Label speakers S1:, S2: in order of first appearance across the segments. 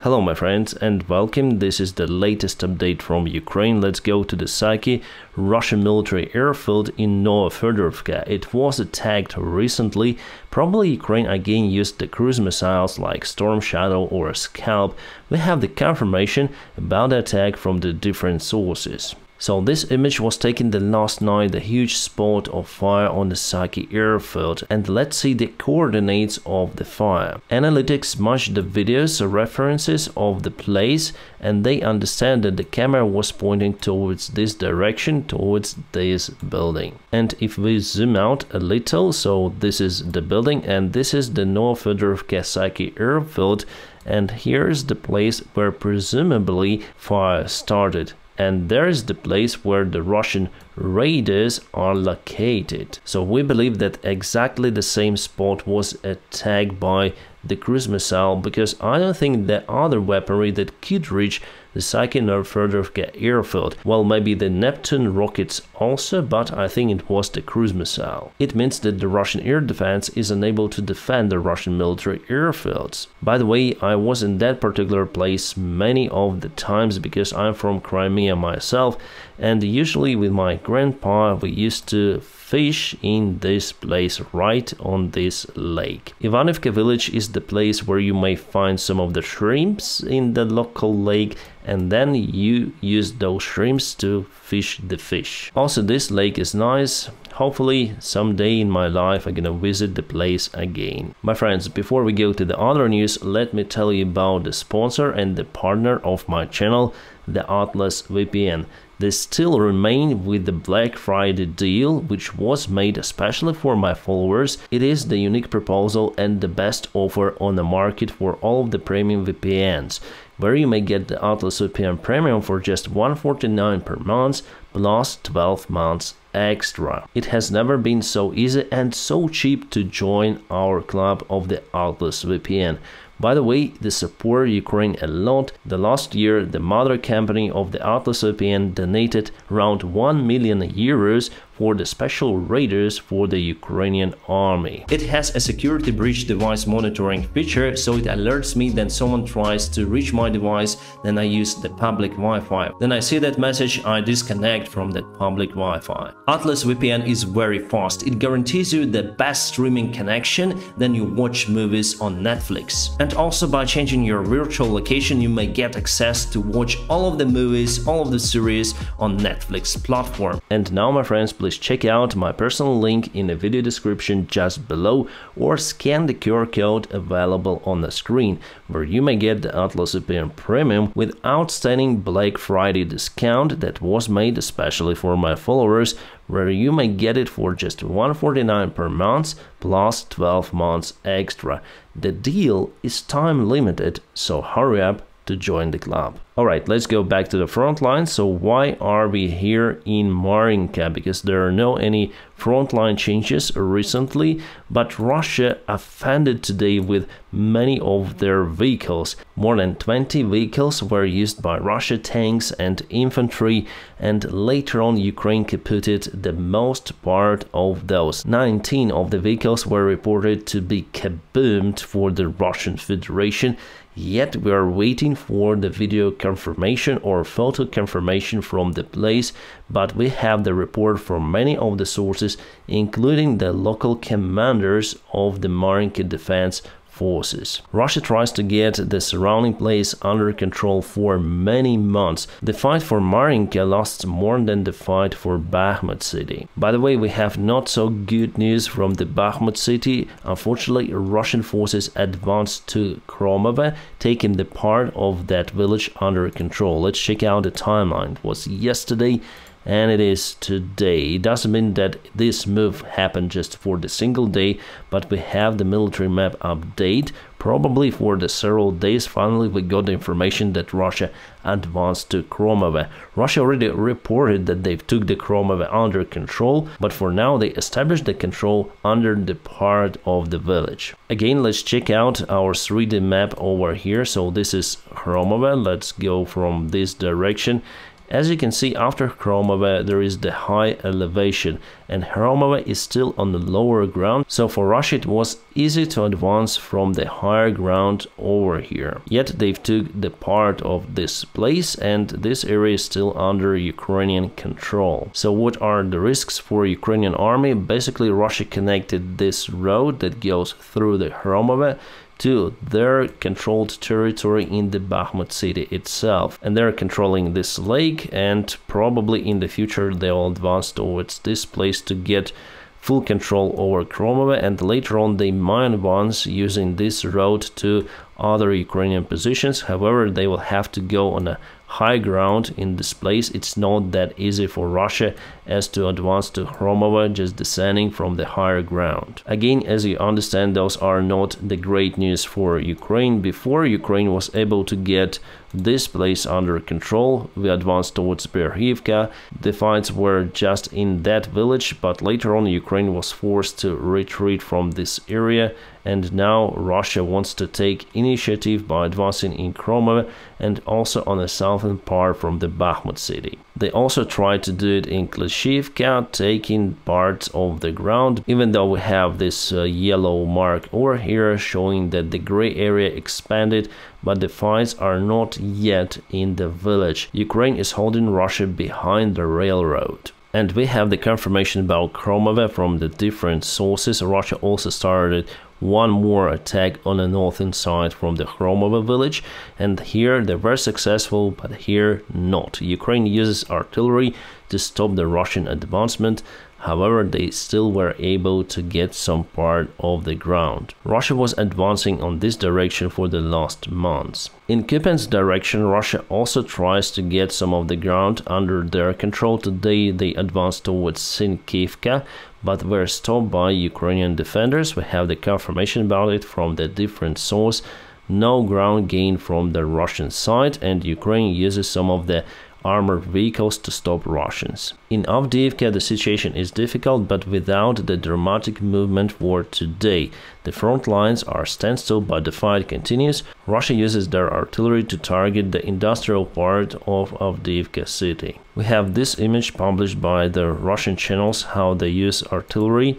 S1: Hello my friends and welcome. This is the latest update from Ukraine. Let's go to the Psyche, Russian military airfield in Novofedorovka. It was attacked recently. Probably Ukraine again used the cruise missiles like Storm Shadow or Scalp. We have the confirmation about the attack from the different sources. So this image was taken the last night, the huge spot of fire on the Psyche airfield, and let's see the coordinates of the fire. Analytics matched the videos references of the place, and they understand that the camera was pointing towards this direction, towards this building. And if we zoom out a little, so this is the building and this is the Novofedorovka Psyche airfield, and here's the place where presumably fire started. And there is the place where the Russian raiders are located. So we believe that exactly the same spot was attacked by the cruise missile, because I don't think the other weaponry that could reach the Psyche Novofedorovka airfield. Well, maybe the Neptune rockets also, but I think it was the cruise missile. It means that the Russian air defense is unable to defend the Russian military airfields. By the way, I was in that particular place many of the times because I'm from Crimea myself, and usually with my grandpa we used to fish in this place right on this lake. Ivanivka village is the place where you may find some of the shrimps in the local lake, and then you use those shrimps to fish the fish. Also, this lake is nice. Hopefully someday in my life I'm gonna visit the place again. My friends, before we go to the other news, let me tell you about the sponsor and the partner of my channel, the Atlas VPN. They still remain with the Black Friday deal, which was made especially for my followers. It is the unique proposal and the best offer on the market for all of the premium VPNs, where you may get the Atlas VPN Premium for just $149 per month plus 12 months extra. It has never been so easy and so cheap to join our club of the Atlas VPN. By the way, they support Ukraine a lot. The last year, the mother company of the Atlas VPN donated around 1 million euros for the special raiders for the Ukrainian army. It has a security breach device monitoring feature, so it alerts me that someone tries to reach my device. Then I use the public Wi-Fi. Then I see that message, I disconnect from that public Wi-Fi. Atlas VPN is very fast. It guarantees you the best streaming connection. Then you watch movies on Netflix. And also by changing your virtual location, you may get access to watch all of the movies, all of the series on Netflix platform. And now, my friends, please check out my personal link in the video description just below, or scan the QR code available on the screen, where you may get the Atlas VPN Premium with outstanding Black Friday discount that was made especially for my followers, where you may get it for just $149 per month plus 12 months extra. The deal is time limited, so hurry up to join the club. Alright, let's go back to the front line. So why are we here in Marinka? Because there are no any frontline changes recently, but Russia offended today with many of their vehicles. More than 20 vehicles were used by Russia, tanks and infantry, and later on Ukraine caputed the most part of those. 19 of the vehicles were reported to be kaboomed for the Russian Federation. Yet we are waiting for the video confirmation or photo confirmation from the place, but we have the report from many of the sources, including the local commanders of the Marinka defense forces. Russia tries to get the surrounding place under control for many months. The fight for Marinka lasts more than the fight for Bakhmut city. By the way, we have not so good news from the Bakhmut city. Unfortunately, Russian forces advanced to Crimea, taking the part of that village under control. Let's check out the timeline. It was yesterday and it is today. It doesn't mean that this move happened just for the single day, but we have the military map update. Probably for the several days, finally we got the information that Russia advanced to Crimea. Russia already reported that they took the Crimea under control, but for now they established the control under the part of the village. Again, let's check out our 3D map over here. So this is Crimea. Let's go from this direction. As you can see, after Crimea there is the high elevation, and Crimea is still on the lower ground, so for Russia it was easy to advance from the higher ground over here. Yet they've took the part of this place, and this area is still under Ukrainian control. So what are the risks for Ukrainian army? Basically, Russia connected this road that goes through the Crimea to their controlled territory in the Bakhmut city itself, and they're controlling this lake, and probably in the future they'll advance towards this place to get full control over Crimea, and later on they might advance using this road to other Ukrainian positions. However, they will have to go on a high ground in this place. It's not that easy for Russia as to advance to Crimea just descending from the higher ground. Again, as you understand, those are not the great news for Ukraine. Before Ukraine was able to get this place under control, we advanced towards Berhivka. The fights were just in that village, but later on Ukraine was forced to retreat from this area, and now Russia wants to take initiative by advancing in Crimea and also on the southern part from the Bakhmut city. They also tried to do it in Klishivka, taking parts of the ground, even though we have this yellow mark over here showing that the gray area expanded, but the fights are not yet in the village. Ukraine is holding Russia behind the railroad. And we have the confirmation about Crimea from the different sources. Russia also started one more attack on the northern side from the Crimea village, and here they were successful, but here not. Ukraine uses artillery to stop the Russian advancement. However, they still were able to get some part of the ground. Russia was advancing on this direction for the last months. In Kupiansk direction, Russia also tries to get some of the ground under their control. Today they advanced towards Sinkivka, but were stopped by Ukrainian defenders. We have the confirmation about it from the different source. No ground gain from the Russian side, and Ukraine uses some of the armored vehicles to stop Russians. In Avdiivka the situation is difficult, but without the dramatic movement for today. The front lines are standstill, but the fight continues. Russia uses their artillery to target the industrial part of Avdiivka city. We have this image published by the Russian channels, how they use artillery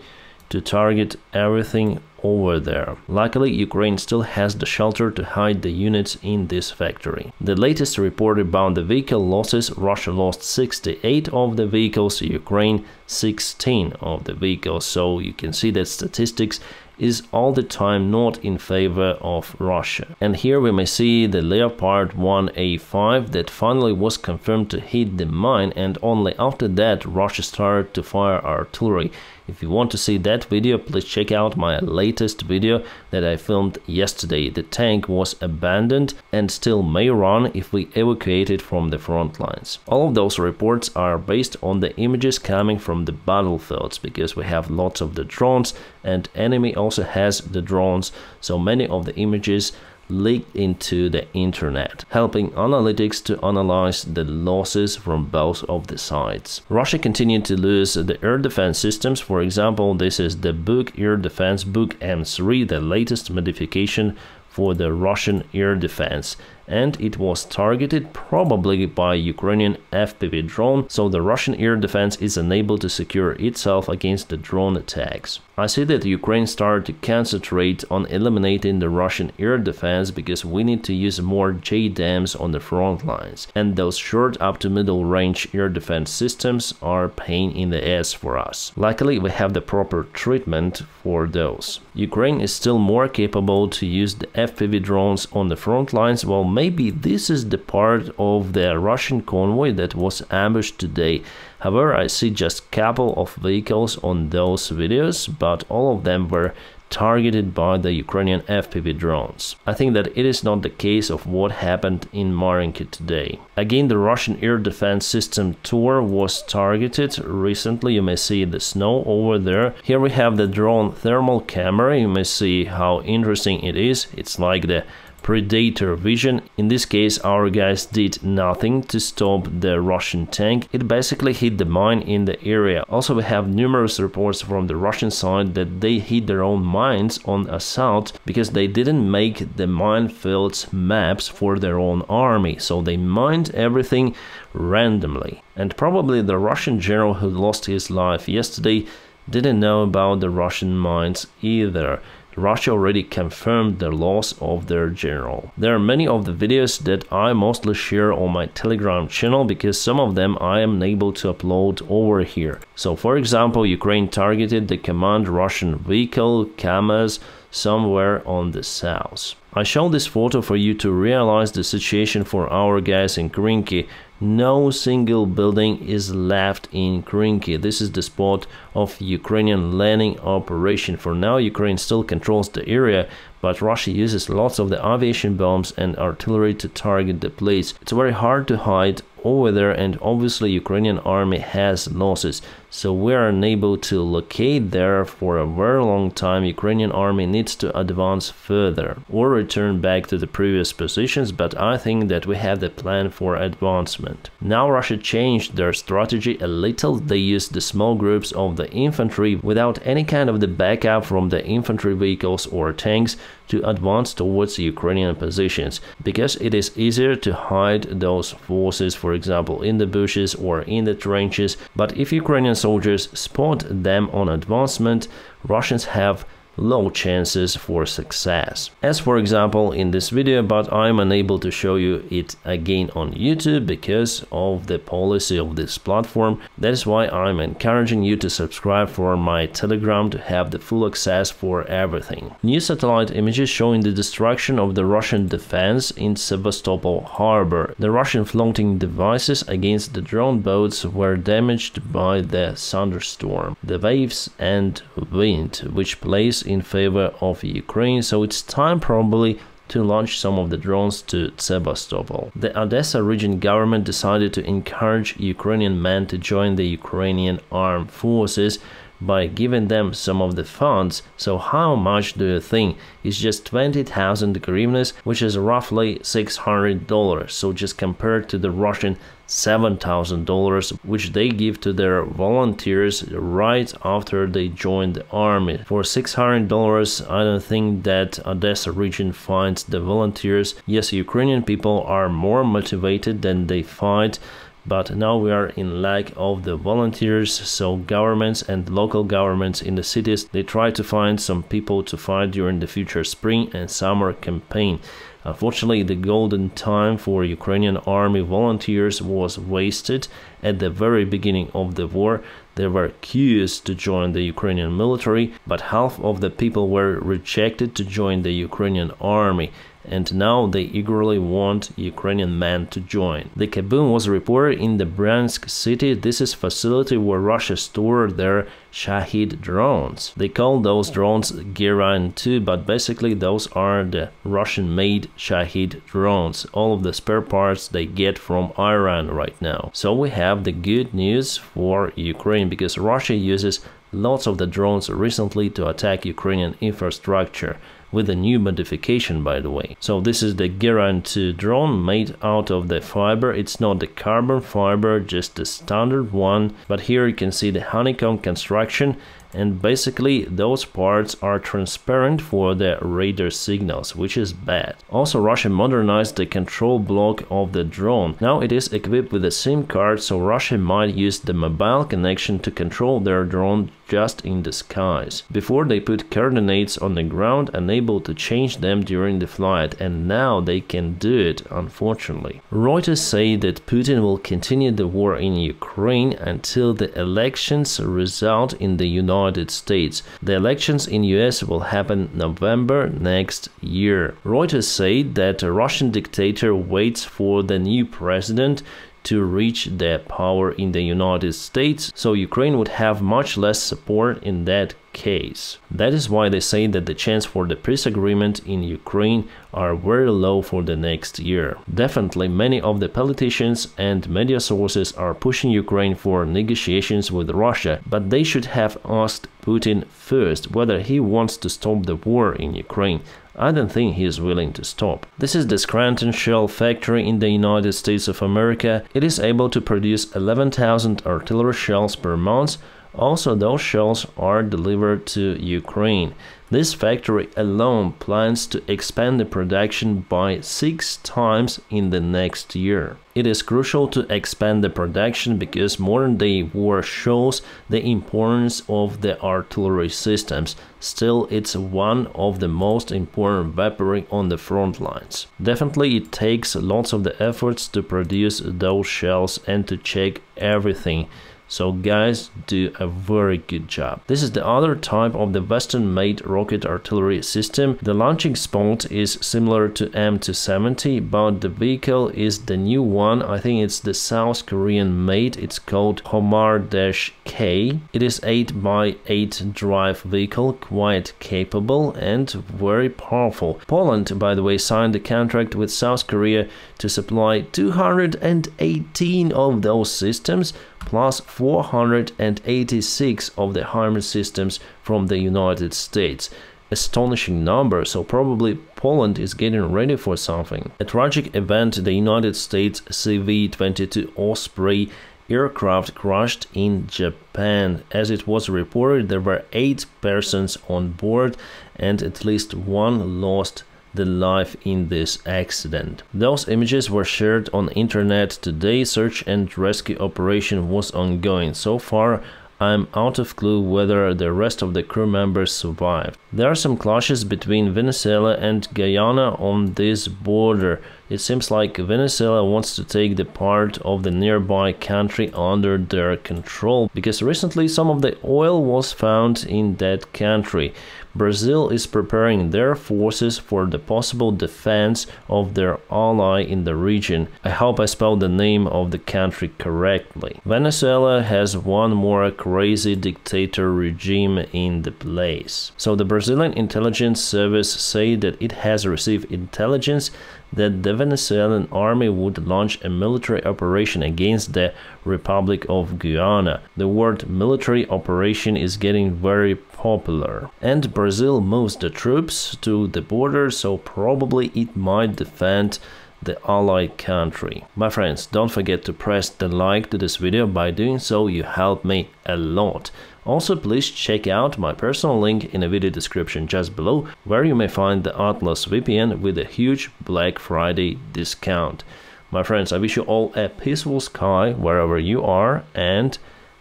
S1: to target everything over there. Luckily, Ukraine still has the shelter to hide the units in this factory. The latest report about the vehicle losses: Russia lost 68 of the vehicles, Ukraine 16 of the vehicles. So you can see that statistics is all the time not in favor of Russia. And here we may see the Leopard 1A5 that finally was confirmed to hit the mine, and only after that Russia started to fire artillery. If you want to see that video, please check out my latest video that I filmed yesterday. The tank was abandoned and still may run if we evacuate it from the front lines. All of those reports are based on the images coming from the battlefields, because we have lots of the drones and enemy also has the drones, so many of the images leaked into the internet, helping analytics to analyze the losses from both of the sides. Russia continued to lose the air defense systems. For example, this is the Buk air defense, Buk M3, the latest modification for the Russian air defense, and it was targeted probably by Ukrainian FPV drone, so the Russian air defense is unable to secure itself against the drone attacks. I see that Ukraine started to concentrate on eliminating the Russian air defense because we need to use more JDAMs on the front lines, and those short up to middle range air defense systems are a pain in the ass for us. Luckily, we have the proper treatment for those. Ukraine is still more capable to use the FPV drones on the front lines. Well, maybe this is the part of the Russian convoy that was ambushed today. However, I see just a couple of vehicles on those videos, but all of them were targeted by the Ukrainian FPV drones. I think that it is not the case of what happened in Marinki today. Again, the Russian air defense system Tor was targeted recently. You may see the snow over there. Here we have the drone thermal camera. You may see how interesting it is. It's like the predator vision. In this case, our guys did nothing to stop the Russian tank. It basically hit the mine in the area. Also, we have numerous reports from the Russian side that they hit their own mines on assault because they didn't make the minefields maps for their own army, so they mined everything randomly. And probably the Russian general who lost his life yesterday didn't know about the Russian mines either. Russia already confirmed the loss of their general. There are many of the videos that I mostly share on my Telegram channel because some of them I am unable to upload over here. So for example, Ukraine targeted the command Russian vehicle KAMAZ somewhere on the south. I show this photo for you to realize the situation for our guys in Crimea. No single building is left in Crimea. This is the spot of Ukrainian landing operation. For now, Ukraine still controls the area, but Russia uses lots of the aviation bombs and artillery to target the place. It's very hard to hide over there, and obviously Ukrainian army has losses, so we are unable to locate there for a very long time. Ukrainian army needs to advance further or return back to the previous positions, but I think that we have the plan for advancement. Now Russia changed their strategy a little. They used the small groups of the infantry without any kind of the backup from the infantry vehicles or tanks to advance towards Ukrainian positions, because it is easier to hide those forces, for example, in the bushes or in the trenches. But if Ukrainian soldiers spot them on advancement, Russians have low chances for success. As for example in this video, but I'm unable to show you it again on YouTube because of the policy of this platform. That is why I'm encouraging you to subscribe for my Telegram to have the full access for everything. New satellite images showing the destruction of the Russian defense in Sevastopol harbor. The Russian floating devices against the drone boats were damaged by the thunderstorm, the waves and wind, which plays in favor of Ukraine, so it's time probably to launch some of the drones to Sevastopol. The Odessa region government decided to encourage Ukrainian men to join the Ukrainian armed forces by giving them some of the funds. So how much do you think? It's just 20,000 hryvnias, which is roughly $600. So just compared to the Russian $7,000, which they give to their volunteers right after they join the army. For $600, I don't think that Odessa region finds the volunteers. Yes, Ukrainian people are more motivated than they fight, but now we are in lack of the volunteers, so governments and local governments in the cities, they try to find some people to fight during the future spring and summer campaign. Unfortunately, the golden time for Ukrainian army volunteers was wasted. At the very beginning of the war, there were queues to join the Ukrainian military, but half of the people were rejected to join the Ukrainian army, and now they eagerly want Ukrainian men to join. The kaboom was reported in the Bryansk city. This is a facility where Russia stored their Shahid drones. They call those drones Geran 2, but basically those are the Russian-made Shahid drones. All of the spare parts they get from Iran right now. So we have the good news for Ukraine, because Russia uses lots of the drones recently to attack Ukrainian infrastructure, with a new modification, by the way. So this is the Geran 2 drone made out of the fiber. It's not the carbon fiber, just the standard one, but here you can see the honeycomb construction, and basically those parts are transparent for the radar signals, which is bad. Also, Russia modernized the control block of the drone. Now it is equipped with a SIM card, so Russia might use the mobile connection to control their drone just in the skies. Before they put coordinates on the ground, unable to change them during the flight, and now they can do it, unfortunately. Reuters say that Putin will continue the war in Ukraine until the elections result in the United States. The elections in US will happen November next year. Reuters say that a Russian dictator waits for the new president to reach their power in the United States, so Ukraine would have much less support in that case. That is why they say that the chance for the peace agreement in Ukraine are very low for the next year. Definitely many of the politicians and media sources are pushing Ukraine for negotiations with Russia, but they should have asked Putin first whether he wants to stop the war in Ukraine. I don't think he is willing to stop. This is the Scranton Shell factory in the United States of America. It is able to produce 11,000 artillery shells per month. Also, those shells are delivered to Ukraine. This factory alone plans to expand the production by 6 times in the next year. It is crucial to expand the production because modern-day war shows the importance of the artillery systems. Still, it's one of the most important weaponry on the front lines. Definitely, it takes lots of the efforts to produce those shells and to check everything. So guys do a very good job. This is the other type of the Western-made rocket artillery system. The launching spot is similar to M270, but the vehicle is the new one. I think it's the South Korean made. It's called Homar-K. It is 8x8 drive vehicle, quite capable and very powerful. Poland, by the way, signed a contract with South Korea to supply 218 of those systems, plus 486 of the HIMARS systems from the United States. Astonishing number, so probably Poland is getting ready for something. A tragic event: the United States CV-22 Osprey aircraft crashed in Japan. As it was reported, there were 8 persons on board and at least 1 lost the life in this accident. Those images were shared on internet today. Search and rescue operation was ongoing. So far, I'm out of clue whether the rest of the crew members survived. There are some clashes between Venezuela and Guyana on this border. It seems like Venezuela wants to take the part of the nearby country under their control, because recently some of the oil was found in that country. Brazil is preparing their forces for the possible defense of their ally in the region. I hope I spelled the name of the country correctly. Venezuela has one more crazy dictator regime in the place. So the Brazilian intelligence service say that it has received intelligence that the Venezuelan army would launch a military operation against the Republic of Guyana. The word military operation is getting very popular. And Brazil moves the troops to the border, so probably it might defend the allied country. My friends, don't forget to press the like to this video. By doing so, you help me a lot. Also, please check out my personal link in the video description just below, where you may find the Atlas VPN with a huge Black Friday discount. My friends, I wish you all a peaceful sky wherever you are and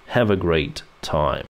S1: have a great time.